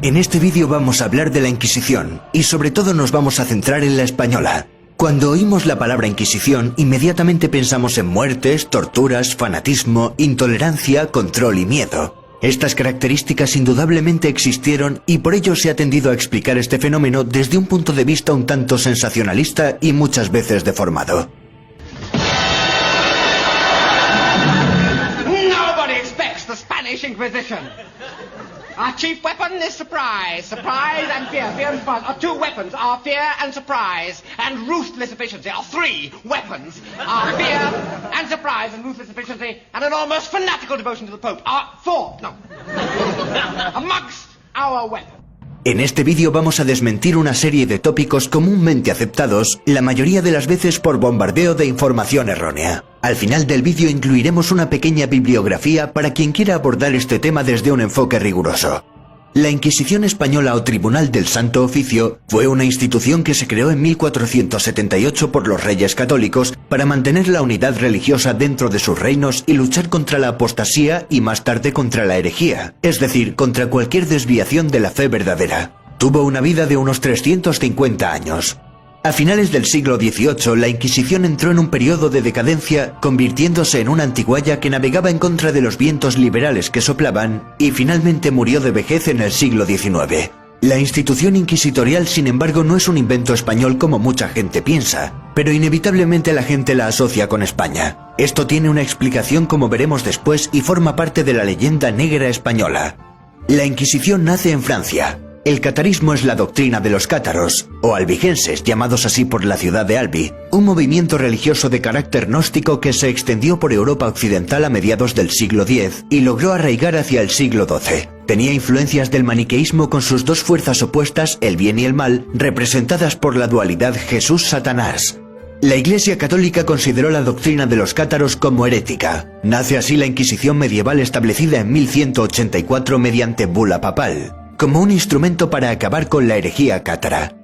En este vídeo vamos a hablar de la Inquisición y sobre todo nos vamos a centrar en la española. Cuando oímos la palabra Inquisición, inmediatamente pensamos en muertes, torturas, fanatismo, intolerancia, control y miedo. Estas características indudablemente existieron y por ello se ha tendido a explicar este fenómeno desde un punto de vista un tanto sensacionalista y muchas veces deformado. Nobody expects the Spanish Inquisition. Our chief weapon is surprise. Surprise and fear. Fear and surprise. Our two weapons are fear and surprise and ruthless efficiency. Our three weapons are fear and surprise and ruthless efficiency and an almost fanatical devotion to the Pope. Amongst our weapons. En este vídeo vamos a desmentir una serie de tópicos comúnmente aceptados, la mayoría de las veces por bombardeo de información errónea. Al final del vídeo incluiremos una pequeña bibliografía para quien quiera abordar este tema desde un enfoque riguroso. La Inquisición española o Tribunal del Santo Oficio fue una institución que se creó en 1478 por los reyes católicos para mantener la unidad religiosa dentro de sus reinos y luchar contra la apostasía y más tarde contra la herejía, es decir, contra cualquier desviación de la fe verdadera. Tuvo una vida de unos 350 años. A finales del siglo XVIII, la Inquisición entró en un periodo de decadencia, convirtiéndose en una antigualla que navegaba en contra de los vientos liberales que soplaban, y finalmente murió de vejez en el siglo XIX. La institución inquisitorial, sin embargo, no es un invento español como mucha gente piensa, pero inevitablemente la gente la asocia con España. Esto tiene una explicación, como veremos después, y forma parte de la leyenda negra española. La Inquisición nace en Francia. El catarismo es la doctrina de los cátaros, o albigenses, llamados así por la ciudad de Albi, un movimiento religioso de carácter gnóstico que se extendió por Europa occidental a mediados del siglo X y logró arraigar hacia el siglo XII. Tenía influencias del maniqueísmo con sus dos fuerzas opuestas, el bien y el mal, representadas por la dualidad Jesús-Satanás. La Iglesia Católica consideró la doctrina de los cátaros como herética. Nace así la Inquisición medieval establecida en 1184 mediante bula papal, como un instrumento para acabar con la herejía cátara.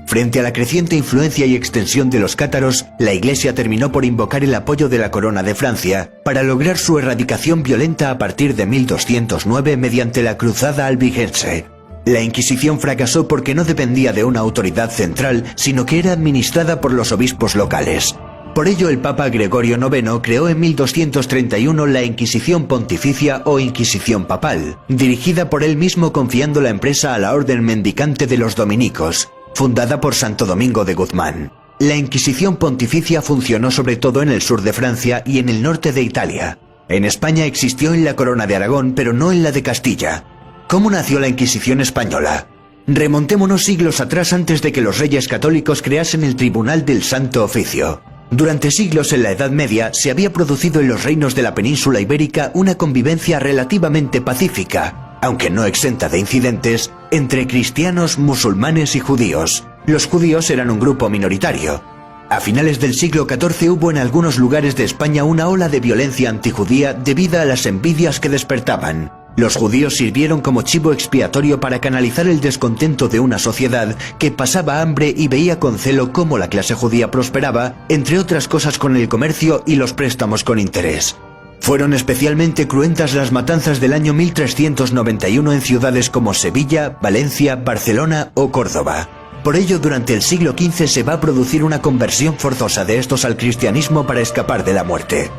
Frente a la creciente influencia y extensión de los cátaros, la Iglesia terminó por invocar el apoyo de la Corona de Francia para lograr su erradicación violenta a partir de 1209 mediante la Cruzada Albigense. La Inquisición fracasó porque no dependía de una autoridad central, sino que era administrada por los obispos locales. Por ello, el Papa Gregorio IX creó en 1231 la Inquisición Pontificia o Inquisición Papal, dirigida por él mismo confiando la empresa a la Orden Mendicante de los Dominicos, fundada por Santo Domingo de Guzmán. La Inquisición Pontificia funcionó sobre todo en el sur de Francia y en el norte de Italia. En España existió en la Corona de Aragón, pero no en la de Castilla. ¿Cómo nació la Inquisición española? Remontémonos siglos atrás antes de que los reyes católicos creasen el Tribunal del Santo Oficio. Durante siglos en la Edad Media se había producido en los reinos de la península ibérica una convivencia relativamente pacífica, aunque no exenta de incidentes, entre cristianos, musulmanes y judíos. Los judíos eran un grupo minoritario. A finales del siglo XIV hubo en algunos lugares de España una ola de violencia antijudía debido a las envidias que despertaban. Los judíos sirvieron como chivo expiatorio para canalizar el descontento de una sociedad que pasaba hambre y veía con celo cómo la clase judía prosperaba, entre otras cosas con el comercio y los préstamos con interés. Fueron especialmente cruentas las matanzas del año 1391 en ciudades como Sevilla, Valencia, Barcelona o Córdoba. Por ello, durante el siglo XV se va a producir una conversión forzosa de estos al cristianismo para escapar de la muerte.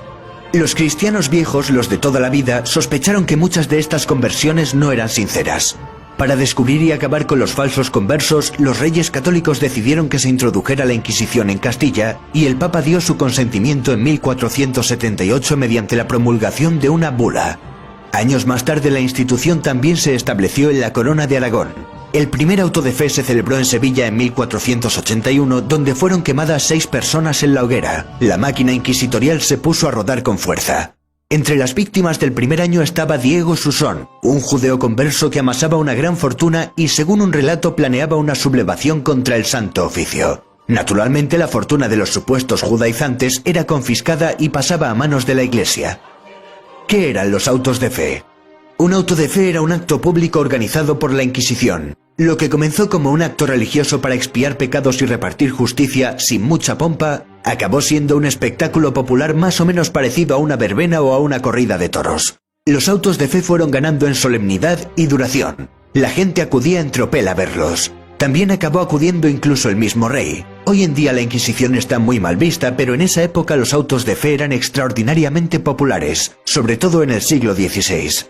Los cristianos viejos, los de toda la vida, sospecharon que muchas de estas conversiones no eran sinceras. Para descubrir y acabar con los falsos conversos, los reyes católicos decidieron que se introdujera la Inquisición en Castilla y el Papa dio su consentimiento en 1478 mediante la promulgación de una bula. Años más tarde la institución también se estableció en la Corona de Aragón. El primer auto de fe se celebró en Sevilla en 1481, donde fueron quemadas 6 personas en la hoguera. La máquina inquisitorial se puso a rodar con fuerza. Entre las víctimas del primer año estaba Diego Susón, un judeo converso que amasaba una gran fortuna y, según un relato, planeaba una sublevación contra el Santo Oficio. Naturalmente, la fortuna de los supuestos judaizantes era confiscada y pasaba a manos de la Iglesia. ¿Qué eran los autos de fe? Un auto de fe era un acto público organizado por la Inquisición. Lo que comenzó como un acto religioso para expiar pecados y repartir justicia sin mucha pompa, acabó siendo un espectáculo popular más o menos parecido a una verbena o a una corrida de toros. Los autos de fe fueron ganando en solemnidad y duración. La gente acudía en tropel a verlos. También acabó acudiendo incluso el mismo rey. Hoy en día la Inquisición está muy mal vista, pero en esa época los autos de fe eran extraordinariamente populares, sobre todo en el siglo XVI.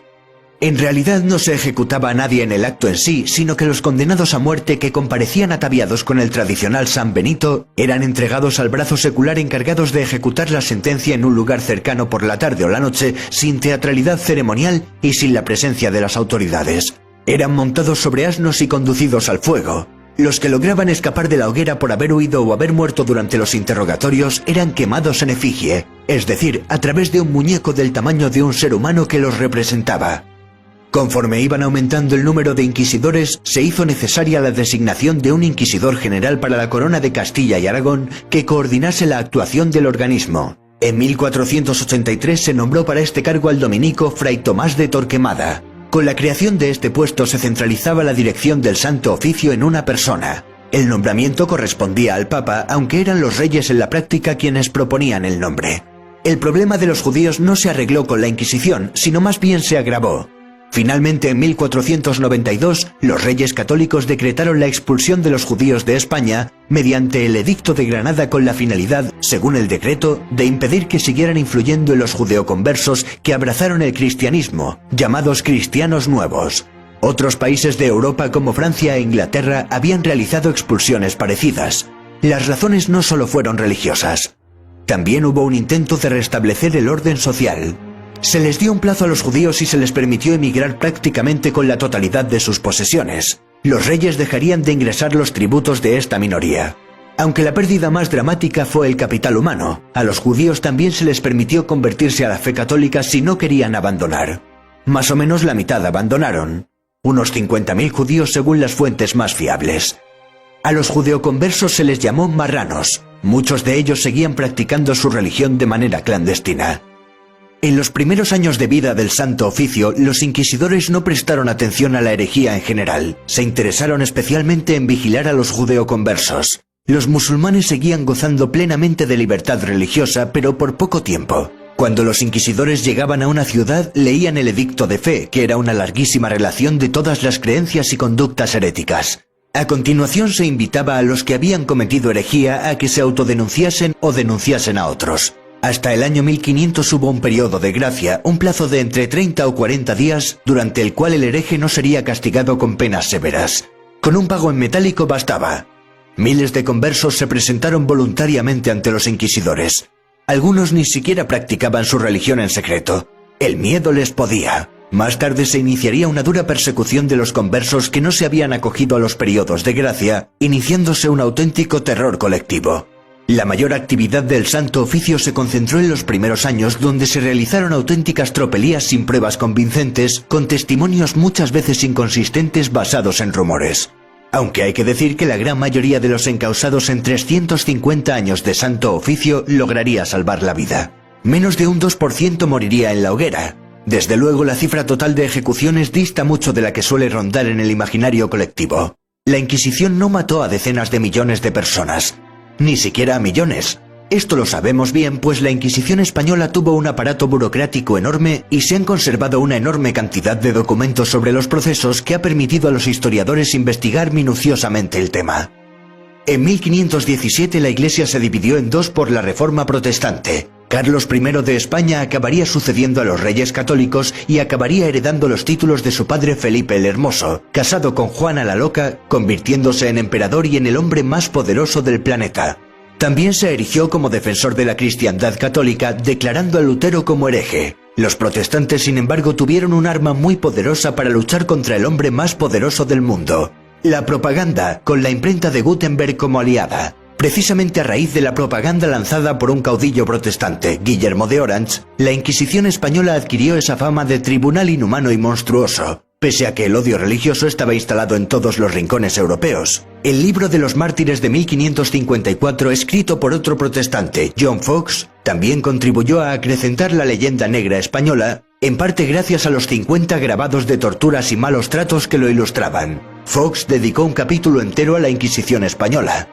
En realidad no se ejecutaba a nadie en el acto en sí, sino que los condenados a muerte que comparecían ataviados con el tradicional San Benito eran entregados al brazo secular encargados de ejecutar la sentencia en un lugar cercano por la tarde o la noche, sin teatralidad ceremonial y sin la presencia de las autoridades. Eran montados sobre asnos y conducidos al fuego. Los que lograban escapar de la hoguera por haber huido o haber muerto durante los interrogatorios eran quemados en efigie, es decir, a través de un muñeco del tamaño de un ser humano que los representaba. Conforme iban aumentando el número de inquisidores, se hizo necesaria la designación de un inquisidor general para la corona de Castilla y Aragón que coordinase la actuación del organismo. En 1483 se nombró para este cargo al dominico Fray Tomás de Torquemada. Con la creación de este puesto se centralizaba la dirección del Santo Oficio en una persona. El nombramiento correspondía al Papa, aunque eran los reyes en la práctica quienes proponían el nombre. El problema de los judíos no se arregló con la Inquisición, sino más bien se agravó. Finalmente, en 1492, los reyes católicos decretaron la expulsión de los judíos de España mediante el Edicto de Granada con la finalidad, según el decreto, de impedir que siguieran influyendo en los judeoconversos que abrazaron el cristianismo, llamados cristianos nuevos. Otros países de Europa como Francia e Inglaterra habían realizado expulsiones parecidas. Las razones no solo fueron religiosas. También hubo un intento de restablecer el orden social. Se les dio un plazo a los judíos y se les permitió emigrar prácticamente con la totalidad de sus posesiones. Los reyes dejarían de ingresar los tributos de esta minoría. Aunque la pérdida más dramática fue el capital humano, a los judíos también se les permitió convertirse a la fe católica si no querían abandonar. Más o menos la mitad abandonaron. Unos 50.000 judíos según las fuentes más fiables. A los judeoconversos se les llamó marranos. Muchos de ellos seguían practicando su religión de manera clandestina. En los primeros años de vida del Santo Oficio, los inquisidores no prestaron atención a la herejía en general. Se interesaron especialmente en vigilar a los judeoconversos. Los musulmanes seguían gozando plenamente de libertad religiosa, pero por poco tiempo. Cuando los inquisidores llegaban a una ciudad, leían el Edicto de Fe, que era una larguísima relación de todas las creencias y conductas heréticas. A continuación se invitaba a los que habían cometido herejía a que se autodenunciasen o denunciasen a otros. Hasta el año 1500 hubo un periodo de gracia, un plazo de entre 30 o 40 días, durante el cual el hereje no sería castigado con penas severas. Con un pago en metálico bastaba. Miles de conversos se presentaron voluntariamente ante los inquisidores. Algunos ni siquiera practicaban su religión en secreto. El miedo les podía. Más tarde se iniciaría una dura persecución de los conversos que no se habían acogido a los periodos de gracia, iniciándose un auténtico terror colectivo. La mayor actividad del Santo Oficio se concentró en los primeros años, donde se realizaron auténticas tropelías sin pruebas convincentes, con testimonios muchas veces inconsistentes basados en rumores. Aunque hay que decir que la gran mayoría de los encausados en 350 años de Santo Oficio lograría salvar la vida. Menos de un 2% moriría en la hoguera. Desde luego la cifra total de ejecuciones dista mucho de la que suele rondar en el imaginario colectivo. La Inquisición no mató a decenas de millones de personas. Ni siquiera a millones. Esto lo sabemos bien, pues la Inquisición española tuvo un aparato burocrático enorme y se han conservado una enorme cantidad de documentos sobre los procesos que ha permitido a los historiadores investigar minuciosamente el tema. En 1517 la Iglesia se dividió en dos por la Reforma Protestante. Carlos I de España acabaría sucediendo a los reyes católicos y acabaría heredando los títulos de su padre Felipe el Hermoso, casado con Juana la Loca, convirtiéndose en emperador y en el hombre más poderoso del planeta. También se erigió como defensor de la cristiandad católica, declarando a Lutero como hereje. Los protestantes, sin embargo, tuvieron un arma muy poderosa para luchar contra el hombre más poderoso del mundo: la propaganda, con la imprenta de Gutenberg como aliada. Precisamente a raíz de la propaganda lanzada por un caudillo protestante, Guillermo de Orange, la Inquisición española adquirió esa fama de tribunal inhumano y monstruoso, pese a que el odio religioso estaba instalado en todos los rincones europeos. El libro de los mártires de 1554, escrito por otro protestante, John Foxe, también contribuyó a acrecentar la leyenda negra española, en parte gracias a los 50 grabados de torturas y malos tratos que lo ilustraban. Foxe dedicó un capítulo entero a la Inquisición española.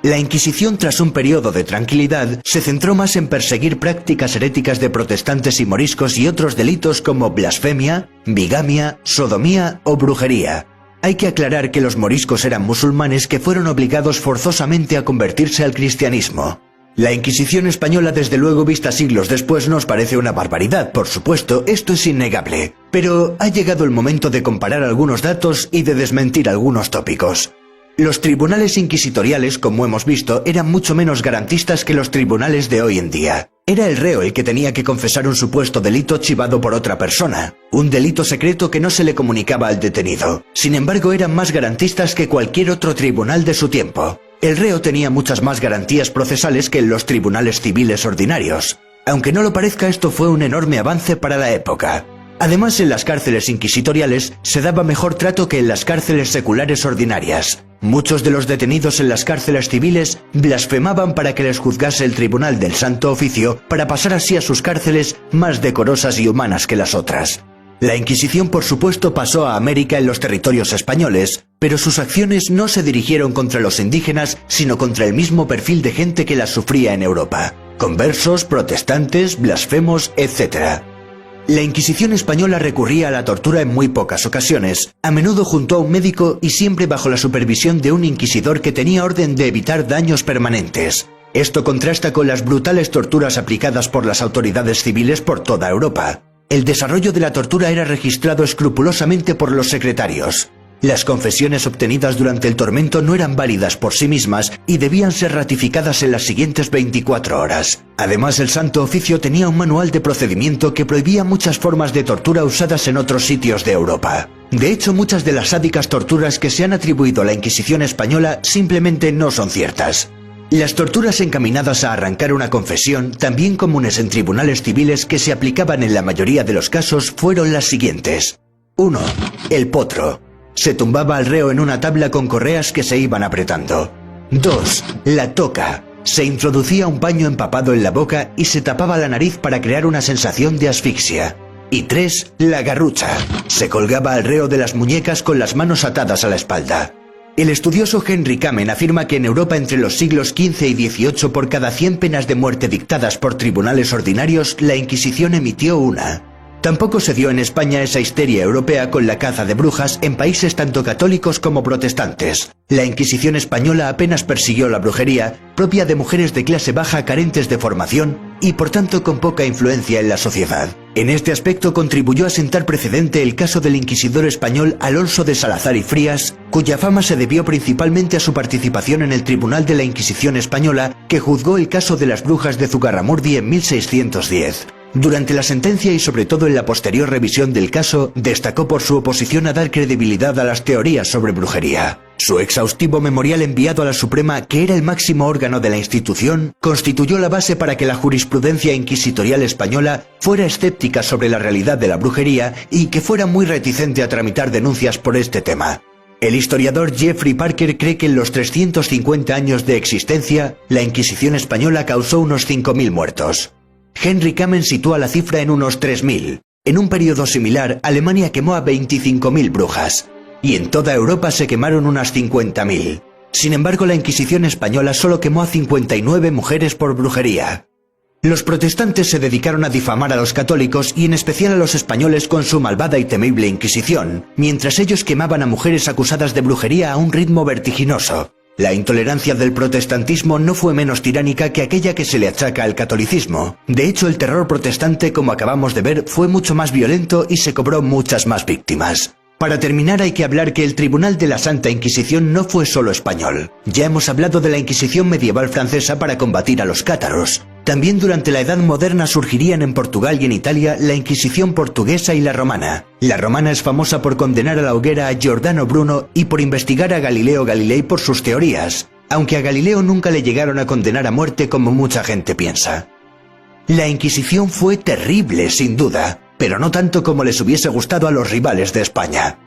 La Inquisición, tras un periodo de tranquilidad, se centró más en perseguir prácticas heréticas de protestantes y moriscos y otros delitos como blasfemia, bigamia, sodomía o brujería. Hay que aclarar que los moriscos eran musulmanes que fueron obligados forzosamente a convertirse al cristianismo. La Inquisición española, desde luego, vista siglos después, nos parece una barbaridad, por supuesto, esto es innegable. Pero ha llegado el momento de comparar algunos datos y de desmentir algunos tópicos. Los tribunales inquisitoriales, como hemos visto, eran mucho menos garantistas que los tribunales de hoy en día. Era el reo el que tenía que confesar un supuesto delito chivado por otra persona, un delito secreto que no se le comunicaba al detenido. Sin embargo, eran más garantistas que cualquier otro tribunal de su tiempo. El reo tenía muchas más garantías procesales que en los tribunales civiles ordinarios. Aunque no lo parezca, esto fue un enorme avance para la época. Además, en las cárceles inquisitoriales se daba mejor trato que en las cárceles seculares ordinarias. Muchos de los detenidos en las cárceles civiles blasfemaban para que les juzgase el Tribunal del Santo Oficio, para pasar así a sus cárceles más decorosas y humanas que las otras. La Inquisición, por supuesto, pasó a América en los territorios españoles, pero sus acciones no se dirigieron contra los indígenas, sino contra el mismo perfil de gente que las sufría en Europa: conversos, protestantes, blasfemos, etc. La Inquisición española recurría a la tortura en muy pocas ocasiones, a menudo junto a un médico y siempre bajo la supervisión de un inquisidor que tenía orden de evitar daños permanentes. Esto contrasta con las brutales torturas aplicadas por las autoridades civiles por toda Europa. El desarrollo de la tortura era registrado escrupulosamente por los secretarios. Las confesiones obtenidas durante el tormento no eran válidas por sí mismas y debían ser ratificadas en las siguientes 24 horas. Además, el Santo Oficio tenía un manual de procedimiento que prohibía muchas formas de tortura usadas en otros sitios de Europa. De hecho, muchas de las sádicas torturas que se han atribuido a la Inquisición española simplemente no son ciertas. Las torturas encaminadas a arrancar una confesión, también comunes en tribunales civiles que se aplicaban en la mayoría de los casos, fueron las siguientes. 1. El potro. Se tumbaba al reo en una tabla con correas que se iban apretando. 2. La toca. Se introducía un paño empapado en la boca y se tapaba la nariz para crear una sensación de asfixia. Y 3. La garrucha. Se colgaba al reo de las muñecas con las manos atadas a la espalda. El estudioso Henry Kamen afirma que en Europa entre los siglos XV y XVIII, por cada 100 penas de muerte dictadas por tribunales ordinarios, la Inquisición emitió una. Tampoco se dio en España esa histeria europea con la caza de brujas en países tanto católicos como protestantes. La Inquisición española apenas persiguió la brujería, propia de mujeres de clase baja carentes de formación y por tanto con poca influencia en la sociedad. En este aspecto contribuyó a sentar precedente el caso del inquisidor español Alonso de Salazar y Frías, cuya fama se debió principalmente a su participación en el Tribunal de la Inquisición española, que juzgó el caso de las brujas de Zugarramurdi en 1610. Durante la sentencia y sobre todo en la posterior revisión del caso, destacó por su oposición a dar credibilidad a las teorías sobre brujería. Su exhaustivo memorial enviado a la Suprema, que era el máximo órgano de la institución, constituyó la base para que la jurisprudencia inquisitorial española fuera escéptica sobre la realidad de la brujería y que fuera muy reticente a tramitar denuncias por este tema. El historiador Jeffrey Parker cree que en los 350 años de existencia, la Inquisición española causó unos 5.000 muertos. Henry Kamen sitúa la cifra en unos 3.000. En un periodo similar, Alemania quemó a 25.000 brujas, y en toda Europa se quemaron unas 50.000. Sin embargo, la Inquisición española solo quemó a 59 mujeres por brujería. Los protestantes se dedicaron a difamar a los católicos y en especial a los españoles con su malvada y temible Inquisición, mientras ellos quemaban a mujeres acusadas de brujería a un ritmo vertiginoso. La intolerancia del protestantismo no fue menos tiránica que aquella que se le achaca al catolicismo. De hecho, el terror protestante, como acabamos de ver, fue mucho más violento y se cobró muchas más víctimas. Para terminar, hay que hablar que el Tribunal de la Santa Inquisición no fue solo español. Ya hemos hablado de la Inquisición medieval francesa para combatir a los cátaros. También durante la Edad Moderna surgirían en Portugal y en Italia la Inquisición portuguesa y la romana. La romana es famosa por condenar a la hoguera a Giordano Bruno y por investigar a Galileo Galilei por sus teorías, aunque a Galileo nunca le llegaron a condenar a muerte como mucha gente piensa. La Inquisición fue terrible, sin duda, pero no tanto como les hubiese gustado a los rivales de España.